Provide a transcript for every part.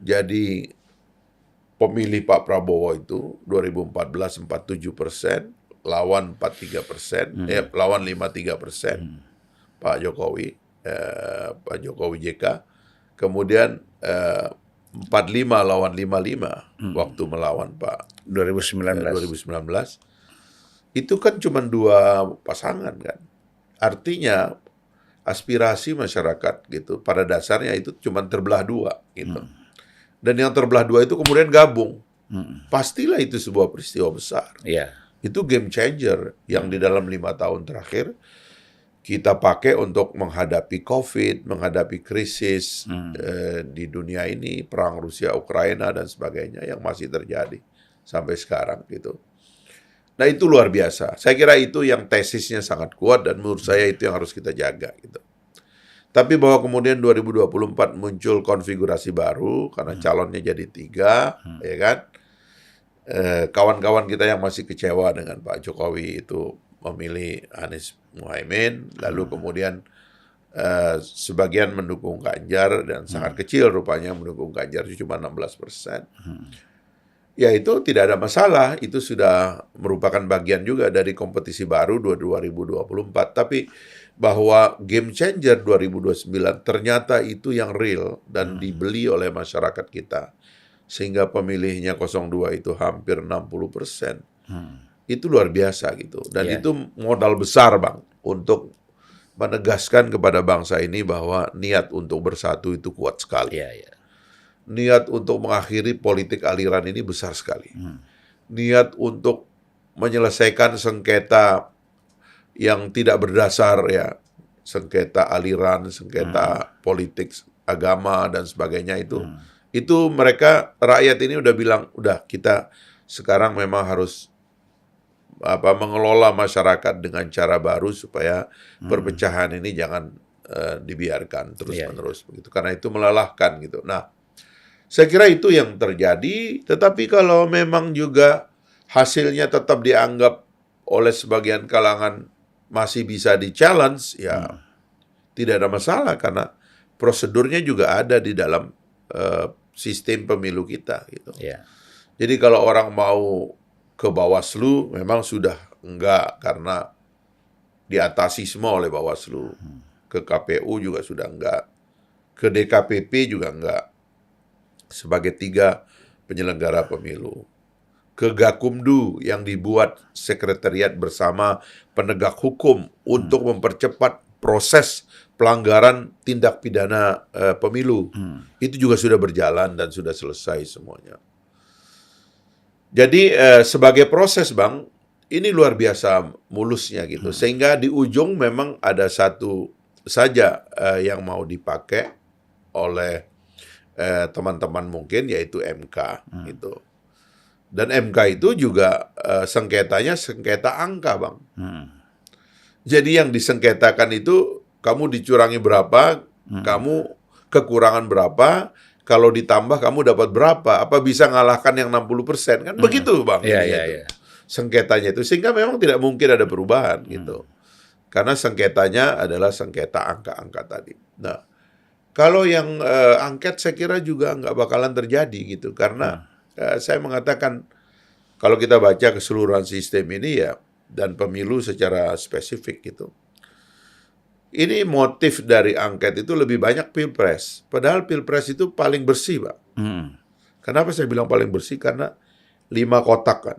Jadi pemilih Pak Prabowo itu 2014 47%, lawan 43%, lawan 53%. Pak Jokowi, Pak Jokowi JK. Kemudian 45 lawan 55 waktu melawan Pak 2019. Itu kan cuma 2 pasangan kan. Artinya aspirasi masyarakat gitu pada dasarnya itu cuma terbelah 2 gitu. Dan yang terbelah 2 itu kemudian gabung. Pastilah itu sebuah peristiwa besar. Itu game changer yang di dalam 5 tahun terakhir kita pakai untuk menghadapi COVID, menghadapi krisis di dunia ini, perang Rusia-Ukraina dan sebagainya yang masih terjadi sampai sekarang gitu. Nah itu luar biasa. Saya kira itu yang tesisnya sangat kuat dan menurut saya itu yang harus kita jaga gitu. Tapi bahwa kemudian 2024 muncul konfigurasi baru karena calonnya jadi 3, ya kan? Kawan-kawan kita yang masih kecewa dengan Pak Jokowi itu memilih Anies Muhaimin, lalu kemudian sebagian mendukung Ganjar dan sangat kecil rupanya mendukung Ganjar, cuma 16%. Ya itu tidak ada masalah, itu sudah merupakan bagian juga dari kompetisi baru 2024. Tapi bahwa game changer 2029 ternyata itu yang real dan dibeli oleh masyarakat kita. Sehingga pemilihnya 02 itu hampir 60%. Itu luar biasa gitu. Dan itu modal besar Bang untuk menegaskan kepada bangsa ini bahwa niat untuk bersatu itu kuat sekali. Niat untuk mengakhiri politik aliran ini besar sekali. Niat untuk menyelesaikan sengketa yang tidak berdasar ya, sengketa aliran, sengketa politik, agama dan sebagainya itu mereka rakyat ini udah bilang, udah kita sekarang memang harus mengelola masyarakat dengan cara baru supaya perpecahan ini jangan dibiarkan terus-menerus begitu. Karena itu melelahkan gitu. Nah, saya kira itu yang terjadi, tetapi kalau memang juga hasilnya tetap dianggap oleh sebagian kalangan masih bisa di-challenge, ya tidak ada masalah karena prosedurnya juga ada di dalam sistem pemilu kita gitu. Jadi kalau orang mau ke Bawaslu memang sudah enggak karena diatasi semua oleh Bawaslu. Ke KPU juga sudah enggak. Ke DKPP juga enggak. Sebagai 3 penyelenggara pemilu. Ke Gakumdu yang dibuat sekretariat bersama penegak hukum untuk mempercepat proses pelanggaran tindak pidana pemilu. Itu juga sudah berjalan dan sudah selesai semuanya. Jadi sebagai proses Bang, ini luar biasa mulusnya gitu. Sehingga di ujung memang ada satu saja yang mau dipakai oleh teman-teman mungkin, yaitu MK gitu. Dan MK itu juga sengketanya sengketa angka Bang. Jadi yang disengketakan itu kamu dicurangi berapa, kamu kekurangan berapa, kalau ditambah kamu dapat berapa, apa bisa ngalahkan yang 60%, kan begitu Bang. Sengketanya itu, sehingga memang tidak mungkin ada perubahan gitu. Karena sengketanya adalah sengketa angka-angka tadi. Nah, kalau yang angket saya kira juga nggak bakalan terjadi gitu, karena saya mengatakan kalau kita baca keseluruhan sistem ini ya, dan pemilu secara spesifik gitu, ini motif dari angket itu lebih banyak pilpres. Padahal pilpres itu paling bersih, Pak. Kenapa saya bilang paling bersih? Karena 5 kotak kan.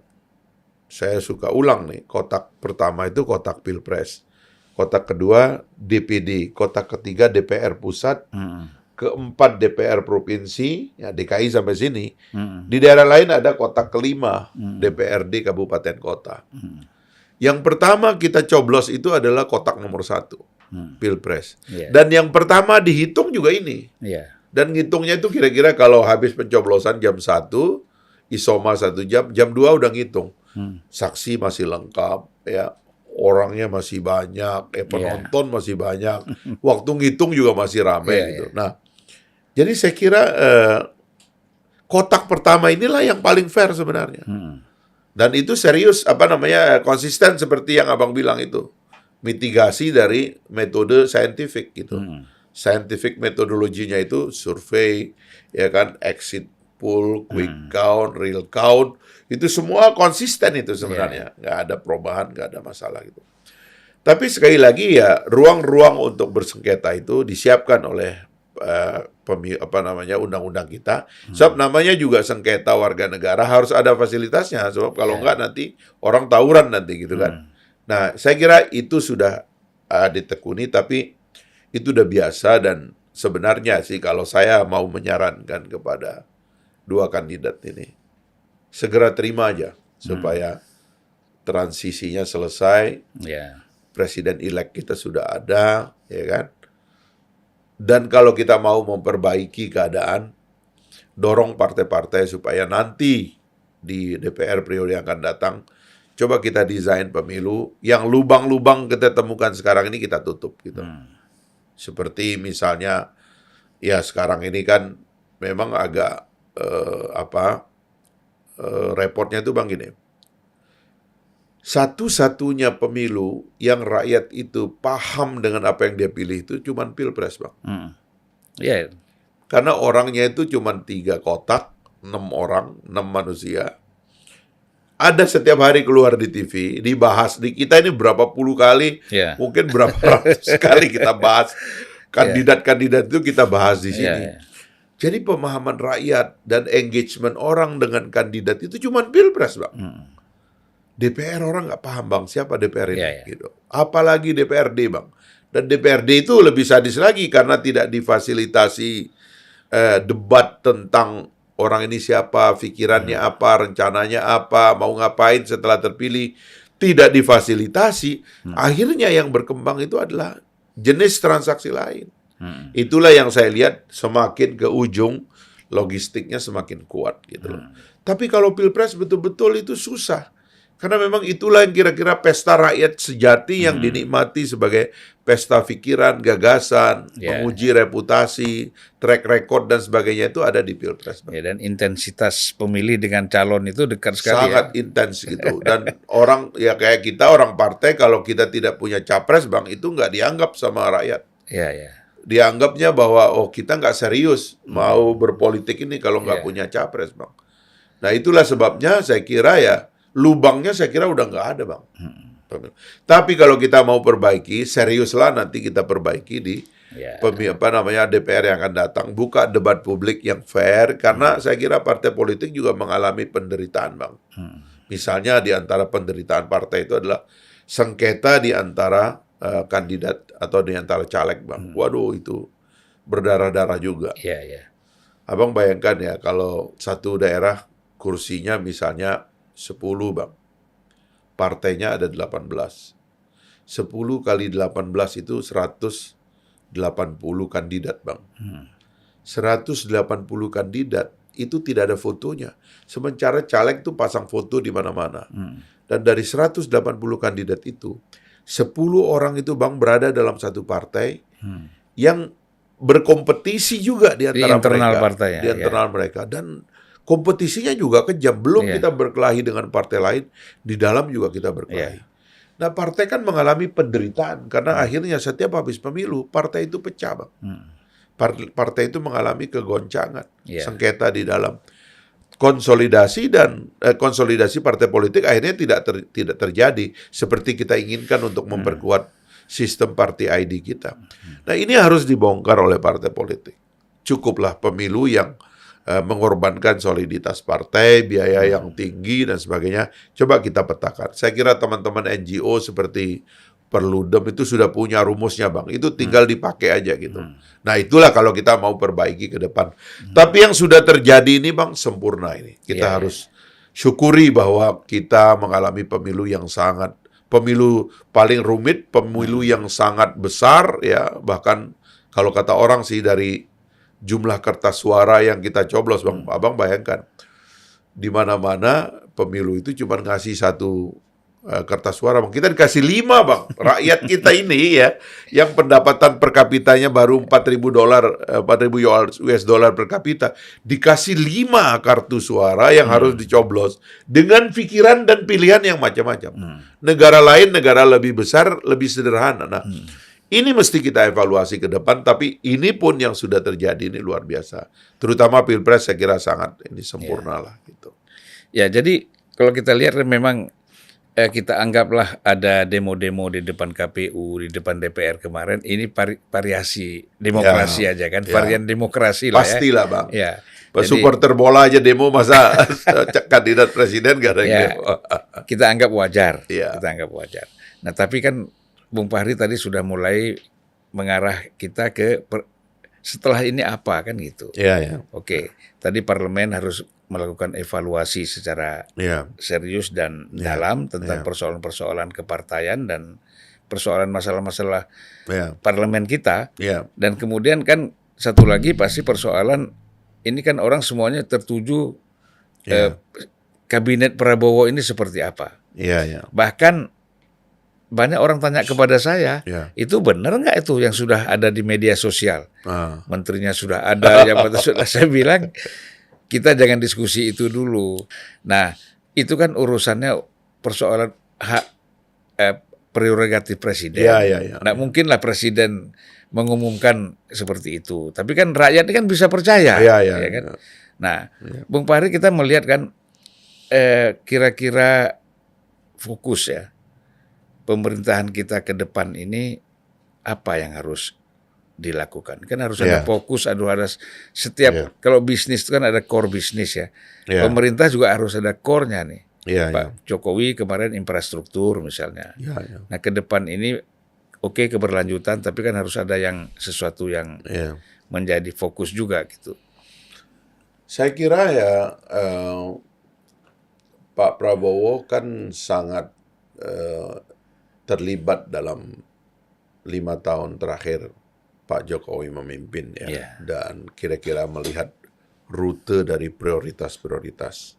Saya suka ulang nih, kotak pertama itu kotak pilpres. Kotak kedua DPD, kotak ketiga DPR pusat, keempat DPR provinsi, ya DKI sampai sini. Di daerah lain ada kotak kelima, DPRD kabupaten kota. Yang pertama kita coblos itu adalah kotak nomor 1, pilpres. Dan yang pertama dihitung juga ini. Dan ngitungnya itu kira-kira kalau habis pencoblosan jam 1, isoma 1 jam, jam 2 udah ngitung. Saksi masih lengkap, ya. Orangnya masih banyak, penonton masih banyak, waktu ngitung juga masih ramai gitu. Nah, jadi saya kira kotak pertama inilah yang paling fair sebenarnya. Dan itu serius, konsisten seperti yang Abang bilang itu. Mitigasi dari metode saintifik gitu. scientific metodologinya itu survei, ya kan, exit poll, quick count, real count, itu semua konsisten itu sebenarnya, nggak ada perubahan, nggak ada masalah gitu. Tapi sekali lagi ya, ruang-ruang untuk bersengketa itu disiapkan oleh undang-undang kita. Sebab namanya juga sengketa warga negara, harus ada fasilitasnya. Sebab kalau enggak nanti orang tawuran nanti gitu kan. Nah, saya kira itu sudah ditekuni, tapi itu udah biasa. Dan sebenarnya sih kalau saya mau menyarankan kepada dua kandidat ini, segera terima aja supaya transisinya selesai. Presiden-elek kita sudah ada, ya kan? Dan kalau kita mau memperbaiki keadaan, dorong partai-partai supaya nanti di DPR periode yang akan datang, coba kita desain pemilu yang lubang-lubang kita temukan sekarang ini kita tutup gitu. Seperti misalnya, ya sekarang ini kan memang agak repotnya itu Bang gini. Satu-satunya pemilu yang rakyat itu paham dengan apa yang dia pilih itu cuma Pilpres, Bang. Karena orangnya itu cuma 3 kotak, 6 orang, 6 manusia. Ada setiap hari keluar di TV, dibahas. Di kita ini berapa puluh kali, mungkin berapa ratus kali kita bahas. Kandidat-kandidat itu kita bahas di sini. Jadi pemahaman rakyat dan engagement orang dengan kandidat itu cuma Pilpres, Bang. DPR orang nggak paham, Bang, siapa DPR ini, gitu. Apalagi DPRD, Bang. Dan DPRD itu lebih sadis lagi karena tidak difasilitasi debat tentang orang ini siapa, pikirannya apa, rencananya apa, mau ngapain setelah terpilih. Tidak difasilitasi. Akhirnya yang berkembang itu adalah jenis transaksi lain. Itulah yang saya lihat semakin ke ujung, logistiknya semakin kuat, gitu loh. Tapi kalau Pilpres betul-betul itu susah. Karena memang itulah yang kira-kira pesta rakyat sejati yang dinikmati sebagai pesta pikiran, gagasan, menguji reputasi, track record dan sebagainya itu ada di Pilpres. Dan intensitas pemilih dengan calon itu dekat sekali. Sangat intens gitu. Dan orang ya kayak kita orang partai kalau kita tidak punya capres, Bang, itu nggak dianggap sama rakyat. Dianggapnya bahwa kita nggak serius mau berpolitik ini kalau nggak punya capres, Bang. Nah itulah sebabnya saya kira ya lubangnya saya kira udah nggak ada, Bang. Tapi kalau kita mau perbaiki, seriuslah nanti kita perbaiki di DPR yang akan datang. Buka debat publik yang fair, karena saya kira partai politik juga mengalami penderitaan, Bang. Misalnya di antara penderitaan partai itu adalah sengketa di antara kandidat atau di antara caleg, Bang. Waduh, itu berdarah-darah juga. Abang bayangkan ya, kalau satu daerah kursinya misalnya 10, Bang. Partainya ada 18. 10 kali 18 itu 180 kandidat, Bang. 180 kandidat itu tidak ada fotonya. Sementara caleg itu pasang foto di mana-mana. Dan dari 180 kandidat itu, 10 orang itu, Bang, berada dalam satu partai yang berkompetisi juga di antara internal mereka. Partai, di internal mereka. Dan kompetisinya juga kejam. Belum kita berkelahi dengan partai lain, di dalam juga kita berkelahi. Nah, partai kan mengalami penderitaan karena akhirnya setiap habis pemilu, partai itu pecah, Bang. Partai itu mengalami kegoncangan, sengketa di dalam konsolidasi dan konsolidasi partai politik akhirnya tidak terjadi seperti kita inginkan untuk memperkuat sistem party ID kita. Nah, ini harus dibongkar oleh partai politik. Cukuplah pemilu yang mengorbankan soliditas partai, biaya yang tinggi dan sebagainya. Coba kita petakan. Saya kira teman-teman NGO seperti Perludem itu sudah punya rumusnya, Bang. Itu tinggal dipakai aja gitu. Nah, itulah kalau kita mau perbaiki ke depan. Tapi yang sudah terjadi ini, Bang, sempurna ini. Kita harus syukuri bahwa kita mengalami pemilu paling rumit, pemilu yang sangat besar, ya. Bahkan kalau kata orang sih dari jumlah kertas suara yang kita coblos, Bang. Abang bayangkan, di mana-mana pemilu itu cuma ngasih 1 kertas suara, Bang. Kita dikasih 5, Bang. Rakyat kita ini ya, yang pendapatan per kapitanya baru $4.000 US dollar per kapita, dikasih 5 kartu suara yang harus dicoblos dengan pikiran dan pilihan yang macam-macam. Negara lain, negara lebih besar, lebih sederhana. Nah, Ini mesti kita evaluasi ke depan, tapi ini pun yang sudah terjadi ini luar biasa. Terutama Pilpres saya kira sangat ini sempurna lah gitu. Ya, jadi kalau kita lihat memang kita anggaplah ada demo-demo di depan KPU, di depan DPR kemarin, ini variasi demokrasi aja kan, varian demokrasi lah ya. Pastilah Bang. Ya. Supporter bola aja demo, masa kandidat presiden gak ada yang demo. Kita anggap wajar, Ya. kita anggap wajar. Nah tapi kan Bung Fahri tadi sudah mulai mengarah kita ke setelah ini apa kan gitu. Iya. Oke, tadi parlemen harus melakukan evaluasi secara serius dan dalam tentang persoalan-persoalan kepartaian dan persoalan masalah-masalah parlemen kita. Dan kemudian kan satu lagi pasti persoalan ini kan orang semuanya tertuju kabinet Prabowo ini seperti apa. Bahkan banyak orang tanya kepada saya, itu benar nggak itu yang sudah ada di media sosial? Menterinya sudah ada, jabatan sudah. Saya bilang, kita jangan diskusi itu dulu. Nah, itu kan urusannya persoalan hak prerogatif presiden. Nggak mungkinlah presiden mengumumkan seperti itu. Tapi kan rakyat kan bisa percaya. Ya kan? Nah, Bung Fahri kita melihat kan kira-kira fokus ya. Pemerintahan kita ke depan ini apa yang harus dilakukan? Kan harus ada fokus, ada setiap kalau bisnis itu kan ada core bisnis ya. Pemerintah juga harus ada core-nya nih. Pak Jokowi kemarin infrastruktur misalnya. Nah ke depan ini oke keberlanjutan, tapi kan harus ada yang sesuatu yang menjadi fokus juga gitu. Saya kira ya Pak Prabowo kan sangat terlibat dalam 5 tahun terakhir Pak Jokowi memimpin dan kira-kira melihat rute dari prioritas-prioritas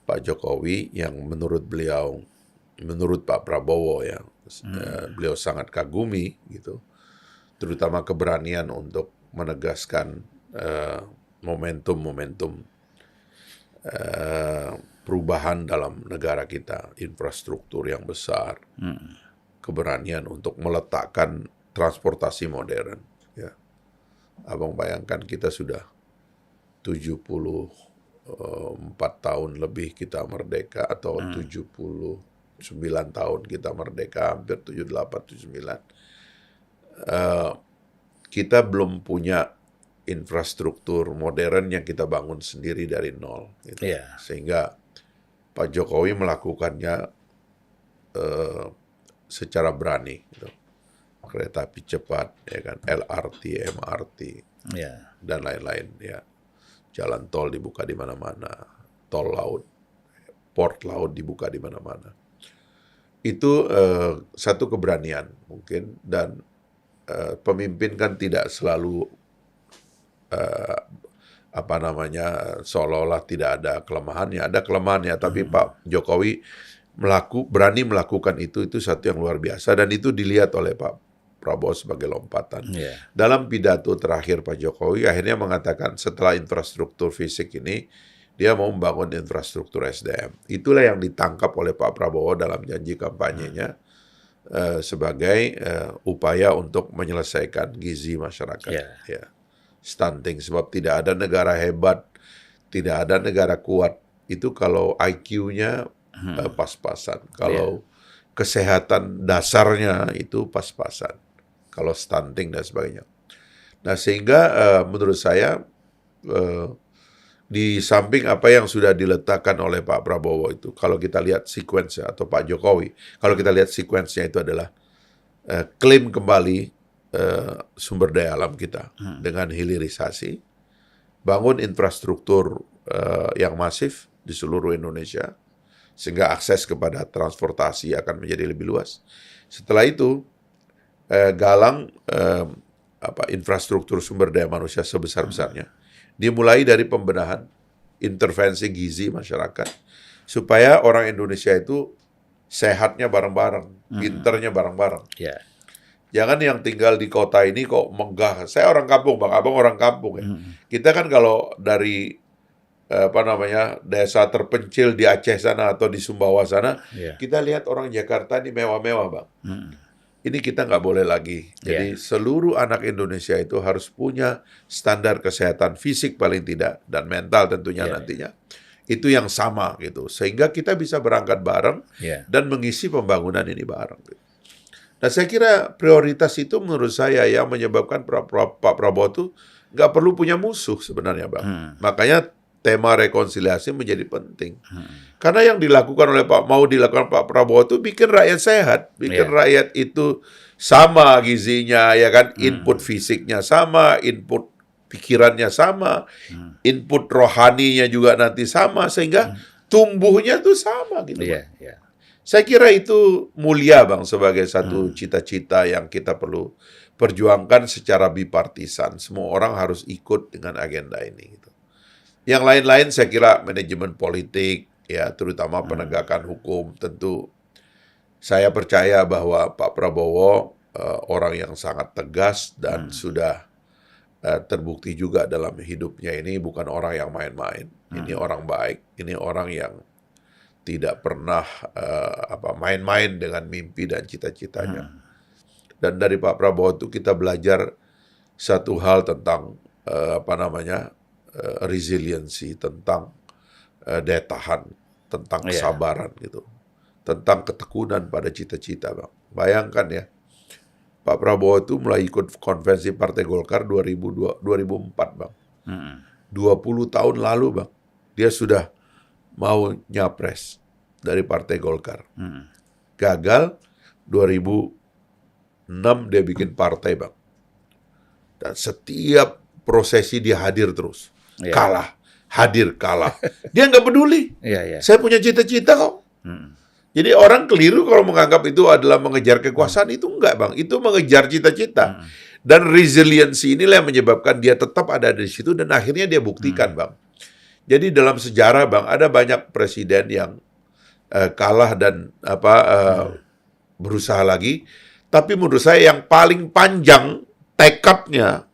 Pak Jokowi yang menurut Pak Prabowo beliau sangat kagumi gitu, terutama keberanian untuk menegaskan momentum-momentum perubahan dalam negara kita, infrastruktur yang besar, keberanian untuk meletakkan transportasi modern. Abang bayangkan kita sudah 74 tahun lebih kita merdeka, atau 79 tahun kita merdeka, hampir 78, 79. Kita belum punya infrastruktur modern yang kita bangun sendiri dari nol. Gitu. Sehingga Pak Jokowi melakukannya secara berani. Gitu. Kereta api cepat, ya kan, LRT, MRT, dan lain-lain. Ya. Jalan tol dibuka di mana-mana, tol laut, port laut dibuka di mana-mana. Itu satu keberanian mungkin, dan pemimpin kan tidak selalu seolah-olah tidak ada kelemahannya, ada kelemahannya, tapi Pak Jokowi berani melakukan itu satu yang luar biasa, dan itu dilihat oleh Pak Prabowo sebagai lompatan. Dalam pidato terakhir Pak Jokowi akhirnya mengatakan setelah infrastruktur fisik ini, dia mau membangun infrastruktur SDM. Itulah yang ditangkap oleh Pak Prabowo dalam janji kampanyenya sebagai upaya untuk menyelesaikan gizi masyarakat. Stunting, sebab tidak ada negara hebat, tidak ada negara kuat itu kalau IQ-nya pas-pasan, kalau kesehatan dasarnya itu pas-pasan, kalau stunting dan sebagainya. Nah sehingga menurut saya di samping apa yang sudah diletakkan oleh Pak Prabowo itu, kalau kita lihat sekuensnya, atau Pak Jokowi, kalau kita lihat sekuensnya itu adalah klaim kembali sumber daya alam kita dengan hilirisasi, bangun infrastruktur yang masif di seluruh Indonesia sehingga akses kepada transportasi akan menjadi lebih luas. Setelah itu galang infrastruktur sumber daya manusia sebesar-besarnya, dimulai dari pembenahan intervensi gizi masyarakat supaya orang Indonesia itu sehatnya bareng-bareng, pinternya bareng-bareng. Jangan yang tinggal di kota ini kok megah. Saya orang kampung, Bang. Abang orang kampung ya. Kita kan kalau dari desa terpencil di Aceh sana atau di Sumbawa sana, kita lihat orang Jakarta ini mewah-mewah, Bang. ini kita nggak boleh lagi. Jadi seluruh anak Indonesia itu harus punya standar kesehatan fisik paling tidak, dan mental tentunya nantinya. Itu yang sama gitu. Sehingga kita bisa berangkat bareng dan mengisi pembangunan ini bareng. Gitu. Nah saya kira prioritas itu menurut saya yang menyebabkan Pak Prabowo itu nggak perlu punya musuh sebenarnya Bang. Makanya tema rekonsiliasi menjadi penting. Karena yang dilakukan oleh mau dilakukan Pak Prabowo itu bikin rakyat sehat, bikin rakyat itu sama gizinya, ya kan, input fisiknya sama, input pikirannya sama, input rohaninya juga nanti sama, sehingga tumbuhnya tuh sama gitu. Saya kira itu mulia Bang sebagai satu cita-cita yang kita perlu perjuangkan secara bipartisan. Semua orang harus ikut dengan agenda ini gitu. Yang lain-lain saya kira manajemen politik, ya terutama penegakan hukum. Tentu saya percaya bahwa Pak Prabowo orang yang sangat tegas dan sudah terbukti juga dalam hidupnya ini bukan orang yang main-main. Ini orang baik, ini orang yang tidak pernah main-main dengan mimpi dan cita-citanya. Dan dari Pak Prabowo itu kita belajar satu hal tentang resiliensi, tentang daya tahan, tentang kesabaran gitu, tentang ketekunan pada cita-cita Bang. Bayangkan ya, Pak Prabowo itu mulai ikut konvensi Partai Golkar 2004 Bang. 20 tahun lalu Bang, dia sudah mau nyapres dari Partai Golkar. Gagal 2006 dia bikin partai Bang. Dan setiap prosesi dia hadir terus. Kalah, hadir, kalah. Dia nggak peduli. Saya punya cita-cita kok. Jadi orang keliru kalau menganggap itu adalah mengejar kekuasaan. Itu enggak Bang, itu mengejar cita-cita. Dan resiliensi inilah yang menyebabkan dia tetap ada di situ dan akhirnya dia buktikan Bang. Jadi dalam sejarah Bang, ada banyak presiden yang kalah dan berusaha lagi. Tapi menurut saya yang paling panjang tekadnya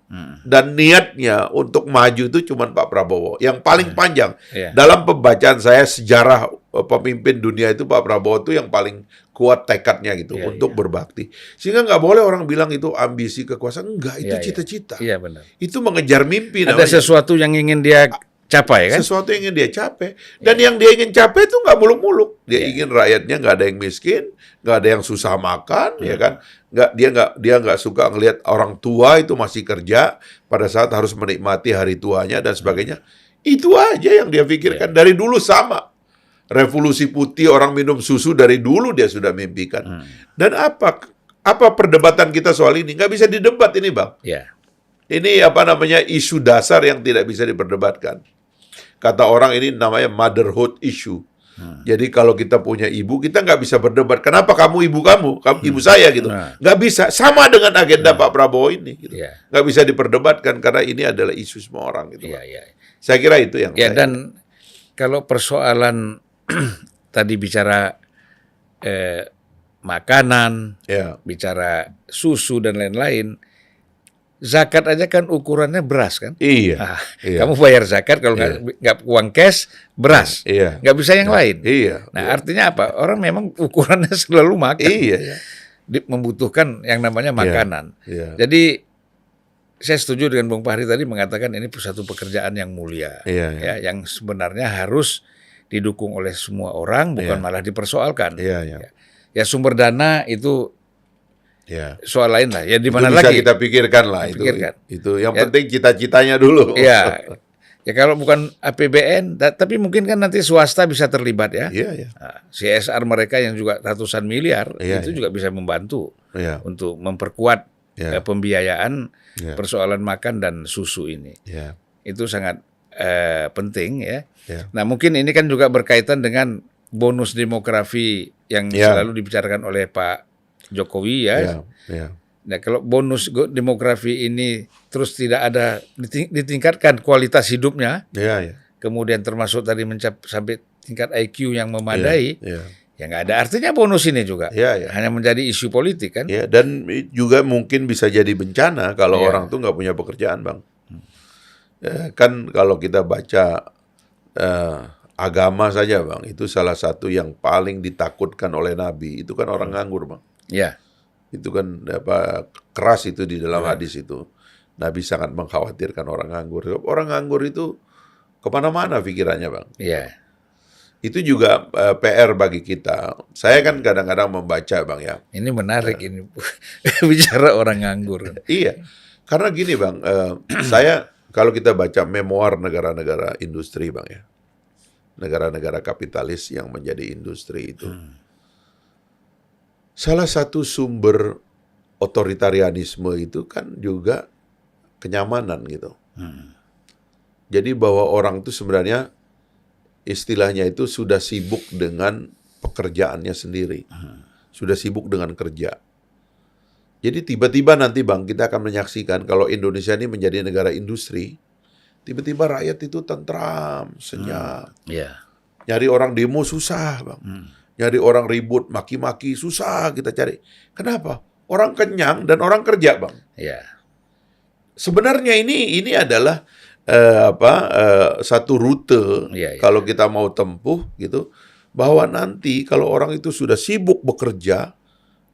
dan niatnya untuk maju itu cuma Pak Prabowo. Yang paling panjang. Dalam pembacaan saya sejarah pemimpin dunia itu Pak Prabowo itu yang paling kuat tekadnya gitu untuk berbakti. Sehingga nggak boleh orang bilang itu ambisi kekuasaan. Enggak, itu cita-cita. Benar. Itu mengejar mimpi. Ada sesuatu yang ingin dia capai kan? Sesuatu yang ingin dia capai. Dan yang dia ingin capai itu nggak muluk-muluk. Dia ingin rakyatnya nggak ada yang miskin, nggak ada yang susah makan, ya kan? Dia nggak suka ngelihat orang tua itu masih kerja pada saat harus menikmati hari tuanya dan sebagainya. Itu aja yang dia pikirkan dari dulu sama. Revolusi putih, orang minum susu dari dulu dia sudah mimpikan. Dan apa perdebatan kita soal ini? Nggak bisa didebat ini Bang. Ini isu dasar yang tidak bisa diperdebatkan. Kata orang ini namanya motherhood issue. Jadi kalau kita punya ibu, kita nggak bisa berdebat. Kenapa kamu ibu ibu saya gitu. Nggak bisa. Sama dengan agenda Pak Prabowo ini. Gitu. Nggak bisa diperdebatkan karena ini adalah isu semua orang. Gitu, saya kira itu yang dan kalau persoalan tadi bicara makanan, bicara susu dan lain-lain, zakat aja kan ukurannya beras kan? Kamu bayar zakat kalau nggak uang cash, beras. Nggak bisa yang lain. Nah artinya apa? Orang memang ukurannya selalu makan. Membutuhkan yang namanya makanan. Jadi saya setuju dengan Bung Fahri tadi mengatakan ini satu pekerjaan yang mulia. Yang sebenarnya harus didukung oleh semua orang, bukan malah dipersoalkan. Ya sumber dana itu soal lain lah. Ya di mana lagi? Bisa kita pikirkan lah itu. Yang penting cita-citanya dulu. Ya kalau bukan APBN, tapi mungkin kan nanti swasta bisa terlibat ya. Nah, CSR mereka yang juga ratusan miliar itu juga bisa membantu untuk memperkuat pembiayaan persoalan makan dan susu ini. Itu sangat penting ya. Nah mungkin ini kan juga berkaitan dengan bonus demografi yang selalu dibicarakan oleh Pak Jokowi Nah kalau bonus demografi ini terus tidak ada ditingkatkan kualitas hidupnya, kemudian termasuk tadi sampai tingkat IQ yang memadai, ya nggak ada artinya bonus ini juga, hanya menjadi isu politik kan. Dan juga mungkin bisa jadi bencana kalau orang tuh nggak punya pekerjaan Bang. Kan kalau kita baca agama saja Bang, itu salah satu yang paling ditakutkan oleh Nabi itu kan orang nganggur Bang. Itu kan keras itu di dalam hadis itu. Nabi sangat mengkhawatirkan orang nganggur. Orang nganggur itu kemana-mana pikirannya, Bang. Iya. Itu juga PR bagi kita. Saya kan kadang-kadang membaca, Bang, ya. Ini menarik ini bicara orang nganggur. Iya, karena gini, Bang, saya kalau kita baca memoir negara-negara industri, Bang, ya, negara-negara kapitalis yang menjadi industri itu, salah satu sumber otoritarianisme itu kan juga kenyamanan gitu. Jadi bahwa orang itu sebenarnya istilahnya itu sudah sibuk dengan pekerjaannya sendiri. Sudah sibuk dengan kerja. Jadi tiba-tiba nanti, Bang, kita akan menyaksikan kalau Indonesia ini menjadi negara industri, tiba-tiba rakyat itu tentram, senyap. Nyari orang demo susah, Bang. Nyari orang ribut, maki-maki susah kita cari. Kenapa? Orang kenyang dan orang kerja, Bang. Sebenarnya ini adalah satu rute kalau kita mau tempuh gitu, bahwa nanti kalau orang itu sudah sibuk bekerja,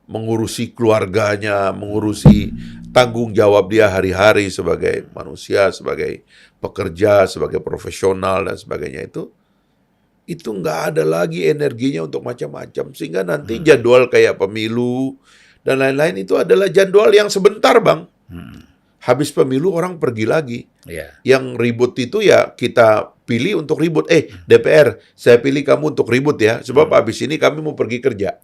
mengurusi keluarganya, mengurusi tanggung jawab dia hari-hari sebagai manusia, sebagai pekerja, sebagai profesional dan sebagainya, itu nggak ada lagi energinya untuk macam-macam, sehingga nanti jadwal kayak pemilu dan lain-lain itu adalah jadwal yang sebentar, Bang. Habis pemilu orang pergi lagi. Yang ribut itu ya kita pilih untuk ribut. DPR, saya pilih kamu untuk ribut ya. Sebab habis ini kami mau pergi kerja.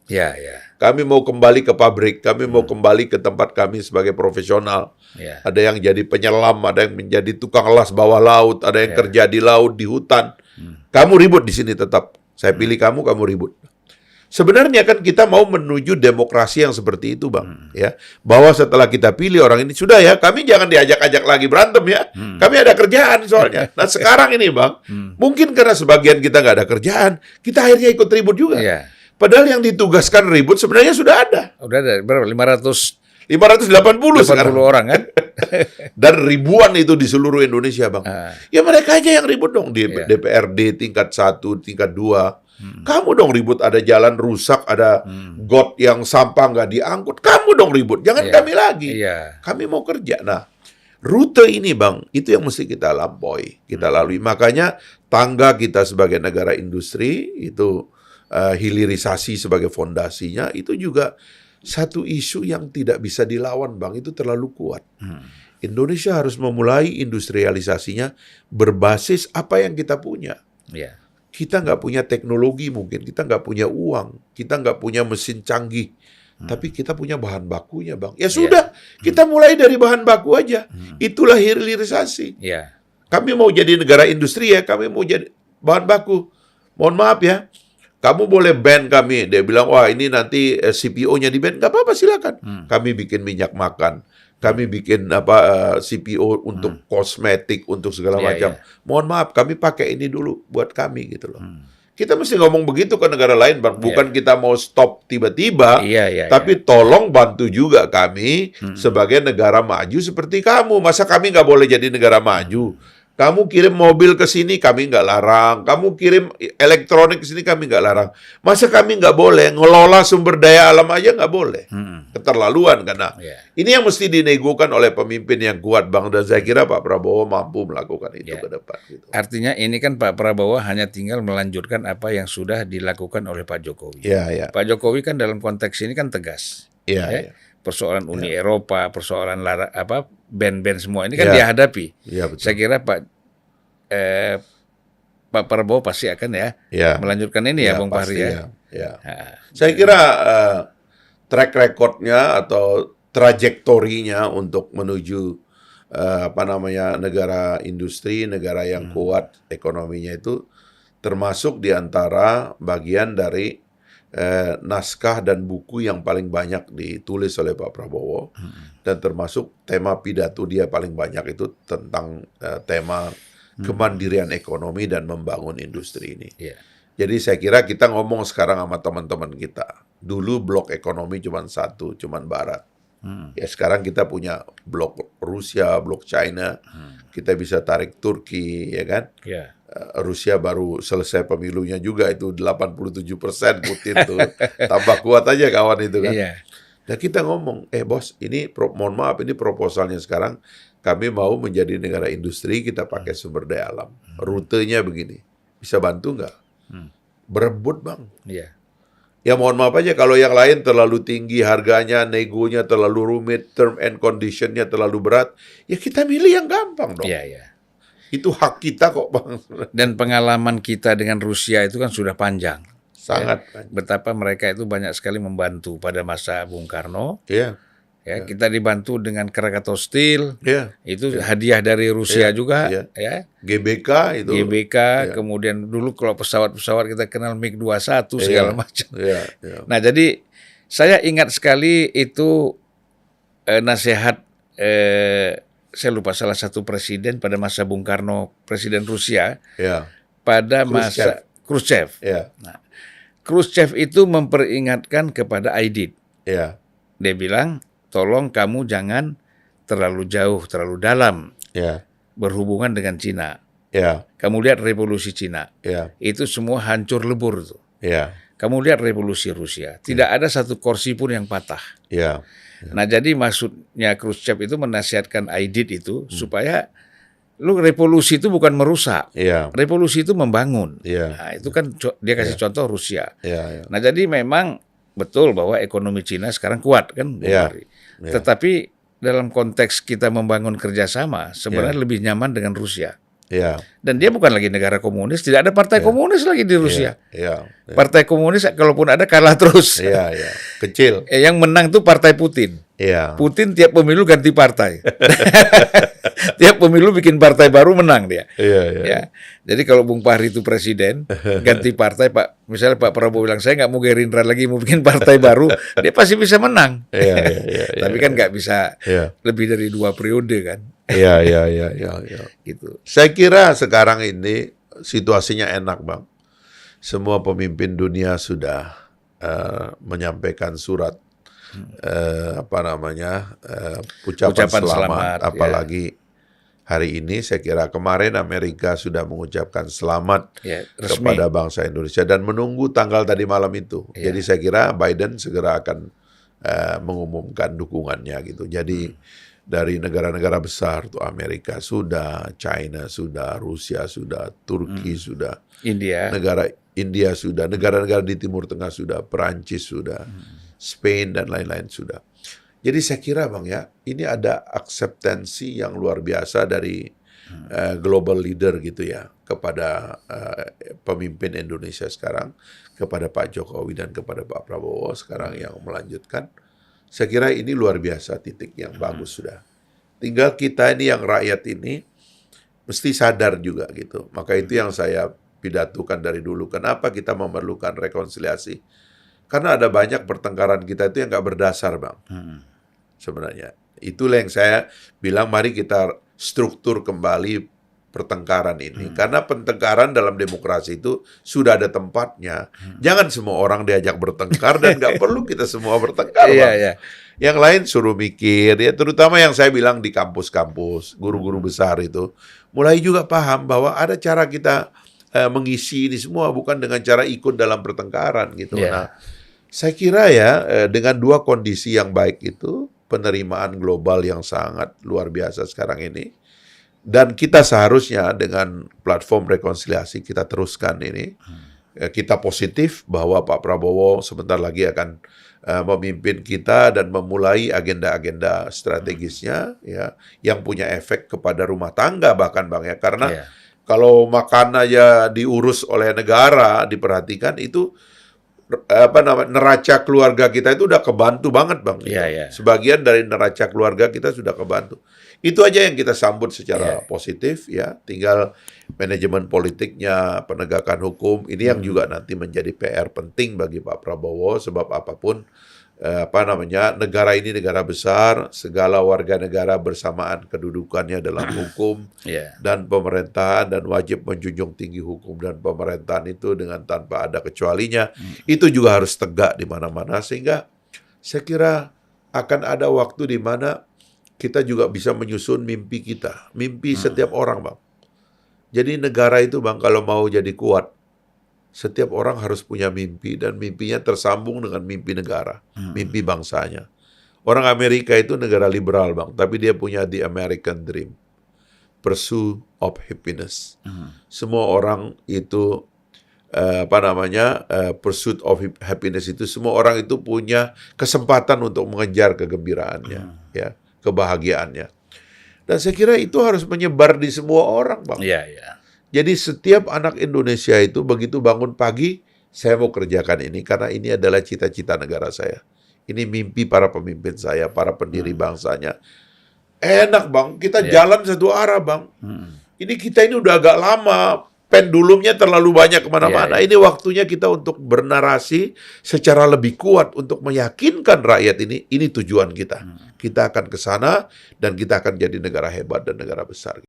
Kami mau kembali ke pabrik. Kami mau kembali ke tempat kami sebagai profesional. Ada yang jadi penyelam, ada yang menjadi tukang las bawah laut, ada yang kerja di laut, di hutan. Kamu ribut di sini tetap. Saya pilih kamu, kamu ribut. Sebenarnya kan kita mau menuju demokrasi yang seperti itu, Bang, ya. Bahwa setelah kita pilih orang ini, sudah ya, kami jangan diajak-ajak lagi berantem ya. Kami ada kerjaan soalnya. Nah sekarang ini, Bang, mungkin karena sebagian kita nggak ada kerjaan, kita akhirnya ikut ribut juga. Padahal yang ditugaskan ribut sebenarnya sudah ada. Udah ada berapa? 580 sekarang. orang kan? Dan ribuan itu di seluruh Indonesia, Bang. Ya mereka aja yang ribut dong di DPRD tingkat 1, tingkat 2. Kamu dong ribut, ada jalan rusak, ada got yang sampah nggak diangkut. Kamu dong ribut, jangan kami lagi. Kami mau kerja. Nah, rute ini, Bang, itu yang mesti kita lampaui, kita lalui. Makanya tangga kita sebagai negara industri, itu hilirisasi sebagai fondasinya, itu juga satu isu yang tidak bisa dilawan, Bang. Itu terlalu kuat. Indonesia harus memulai industrialisasinya berbasis apa yang kita punya. Kita nggak punya teknologi mungkin, kita nggak punya uang, kita nggak punya mesin canggih, tapi kita punya bahan bakunya, Bang. Ya sudah, kita mulai dari bahan baku aja. Itulah hilirisasi. Kami mau jadi negara industri ya, kami mau jadi bahan baku. Mohon maaf ya, kamu boleh ban kami. Dia bilang, wah ini nanti CPO-nya di ban. Nggak apa-apa, silakan. Kami bikin minyak makan. Kami bikin CPO untuk kosmetik, untuk segala macam. Mohon maaf, kami pakai ini dulu buat kami gitu loh. Kita mesti ngomong begitu ke negara lain, Bang. Bukan kita mau stop tiba-tiba, tapi tolong bantu juga kami sebagai negara maju seperti kamu. Masa kami nggak boleh jadi negara maju? Kamu kirim mobil ke sini, kami nggak larang. Kamu kirim elektronik ke sini, kami nggak larang. Masa kami nggak boleh ngelola sumber daya alam aja nggak boleh? Keterlaluan karena ini yang mesti dinegokan oleh pemimpin yang kuat, Bang. Dan saya kira Pak Prabowo mampu melakukan itu ke depan. Gitu. Artinya ini kan Pak Prabowo hanya tinggal melanjutkan apa yang sudah dilakukan oleh Pak Jokowi. Pak Jokowi kan dalam konteks ini kan tegas. Persoalan Uni Eropa, persoalan ban-ban semua ini kan dihadapi. Saya kira Pak Prabowo pasti akan melanjutkan ini Bung Fahri ya. Saya kira track recordnya atau trajektorinya untuk menuju negara industri, negara yang kuat ekonominya itu termasuk diantara bagian dari naskah dan buku yang paling banyak ditulis oleh Pak Prabowo, dan termasuk tema pidato dia paling banyak itu tentang tema kemandirian ekonomi dan membangun industri ini. Jadi saya kira kita ngomong sekarang sama teman-teman kita, dulu blok ekonomi cuma satu, cuma Barat. Ya sekarang kita punya blok Rusia, blok China, kita bisa tarik Turki, ya kan? Rusia baru selesai pemilunya juga itu 87% Putin tuh. Tambah kuat aja kawan itu kan. Dan kita ngomong, bos, ini mohon maaf, ini proposalnya sekarang kami mau menjadi negara industri, kita pakai sumber daya alam. Rutenya begini, bisa bantu nggak? Berebut bang. Iya. Ya mohon maaf aja kalau yang lain terlalu tinggi harganya, negonya terlalu rumit, term and conditionnya terlalu berat, ya kita milih yang gampang dong. Iya, iya. Itu hak kita kok bang. Dan pengalaman kita dengan Rusia itu kan sudah panjang. Sangat. Ya. Betapa mereka itu banyak sekali membantu pada masa Bung Karno. Iya. Ya, kita dibantu dengan Krakatau Steel. Iya. Itu hadiah dari Rusia juga. Iya. Ya. GBK itu. GBK, kemudian dulu kalau pesawat-pesawat kita kenal MiG-21 segala macam. Iya. Nah, jadi saya ingat sekali itu nasihat saya lupa salah satu presiden pada masa Bung Karno, presiden Rusia, pada masa Khrushchev. Nah, Khrushchev itu memperingatkan kepada Aidit. Dia bilang, tolong kamu jangan terlalu jauh, terlalu dalam berhubungan dengan Cina. Kamu lihat revolusi Cina, itu semua hancur lebur tuh. Kamu lihat revolusi Rusia, tidak ada satu kursi pun yang patah. Nah, jadi maksudnya Khrushchev itu menasihatkan Aidit itu supaya lu revolusi itu bukan merusak, revolusi itu membangun. Nah, itu kan dia kasih contoh Rusia. Nah, jadi memang betul bahwa ekonomi Cina sekarang kuat kan, tetapi dalam konteks kita membangun kerjasama sebenarnya lebih nyaman dengan Rusia. Dan dia bukan lagi negara komunis, tidak ada partai komunis lagi di Rusia. Partai komunis kalaupun ada kalah terus. Kecil. Yang menang tuh partai Putin. Putin tiap pemilu ganti partai. Tiap pemilu bikin partai baru menang dia. Ya. Jadi kalau Bung Fahri itu presiden, ganti partai, misalnya Pak Prabowo bilang saya nggak mau Gerindra lagi, mau bikin partai baru, dia pasti bisa menang. Tapi kan nggak bisa lebih dari 2 periode kan. Gitu. Saya kira sekarang ini situasinya enak bang. Semua pemimpin dunia sudah menyampaikan surat ucapan selamat. Apalagi hari ini saya kira kemarin Amerika sudah mengucapkan selamat kepada bangsa Indonesia dan menunggu tanggal tadi malam itu. Jadi saya kira Biden segera akan mengumumkan dukungannya gitu. Jadi dari negara-negara besar tuh Amerika sudah, China sudah, Rusia sudah, Turki sudah, India sudah, negara-negara di Timur Tengah sudah, Perancis sudah, Spain dan lain-lain sudah. Jadi saya kira bang ya, ini ada akseptansi yang luar biasa dari global leader gitu ya kepada pemimpin Indonesia sekarang, kepada Pak Jokowi dan kepada Pak Prabowo sekarang yang melanjutkan. Saya kira ini luar biasa titik yang bagus sudah. Tinggal kita ini yang rakyat ini mesti sadar juga gitu. Maka itu yang saya pidatukan dari dulu. Kenapa kita memerlukan rekonsiliasi? Karena ada banyak pertengkaran kita itu yang nggak berdasar bang. Sebenarnya. Itulah yang saya bilang mari kita struktur kembali pertengkaran ini. Karena pertengkaran dalam demokrasi itu sudah ada tempatnya. Jangan semua orang diajak bertengkar dan nggak perlu kita semua bertengkar. Yang lain suruh mikir, ya terutama yang saya bilang di kampus-kampus, guru-guru besar itu, mulai juga paham bahwa ada cara kita mengisi ini semua, bukan dengan cara ikut dalam pertengkaran gitu. Nah, saya kira ya dengan 2 kondisi yang baik itu, penerimaan global yang sangat luar biasa sekarang ini, dan kita seharusnya dengan platform rekonsiliasi kita teruskan ini, kita positif bahwa Pak Prabowo sebentar lagi akan memimpin kita dan memulai agenda-agenda strategisnya ya, yang punya efek kepada rumah tangga bahkan bang ya, karena kalau makan aja diurus oleh negara, diperhatikan itu neraca keluarga kita itu udah kebantu banget bang. Sebagian dari neraca keluarga kita sudah kebantu. Itu aja yang kita sambut secara positif ya. Tinggal manajemen politiknya, penegakan hukum ini yang juga nanti menjadi PR penting bagi Pak Prabowo, sebab apapun negara ini negara besar, segala warga negara bersamaan kedudukannya dalam hukum dan pemerintahan, dan wajib menjunjung tinggi hukum dan pemerintahan itu dengan tanpa ada kecualinya. Itu juga harus tegak di mana-mana, sehingga saya kira akan ada waktu di mana kita juga bisa menyusun mimpi kita, mimpi setiap orang bang. Jadi negara itu bang kalau mau jadi kuat, setiap orang harus punya mimpi, dan mimpinya tersambung dengan mimpi negara, mimpi bangsanya. Orang Amerika itu negara liberal, Bang, tapi dia punya the American dream. Pursuit of happiness. Semua orang itu pursuit of happiness itu semua orang itu punya kesempatan untuk mengejar kegembiraannya, ya, kebahagiaannya. Dan saya kira itu harus menyebar di semua orang, Bang. Iya, iya. Jadi setiap anak Indonesia itu begitu bangun pagi, saya mau kerjakan ini karena ini adalah cita-cita negara saya. Ini mimpi para pemimpin saya, para pendiri bangsanya. Enak, Bang, kita jalan satu arah, Bang. Ini kita ini udah agak lama, pendulumnya terlalu banyak kemana-mana. Ini waktunya kita untuk bernarasi secara lebih kuat untuk meyakinkan rakyat ini tujuan kita. Kita akan ke sana dan kita akan jadi negara hebat dan negara besar.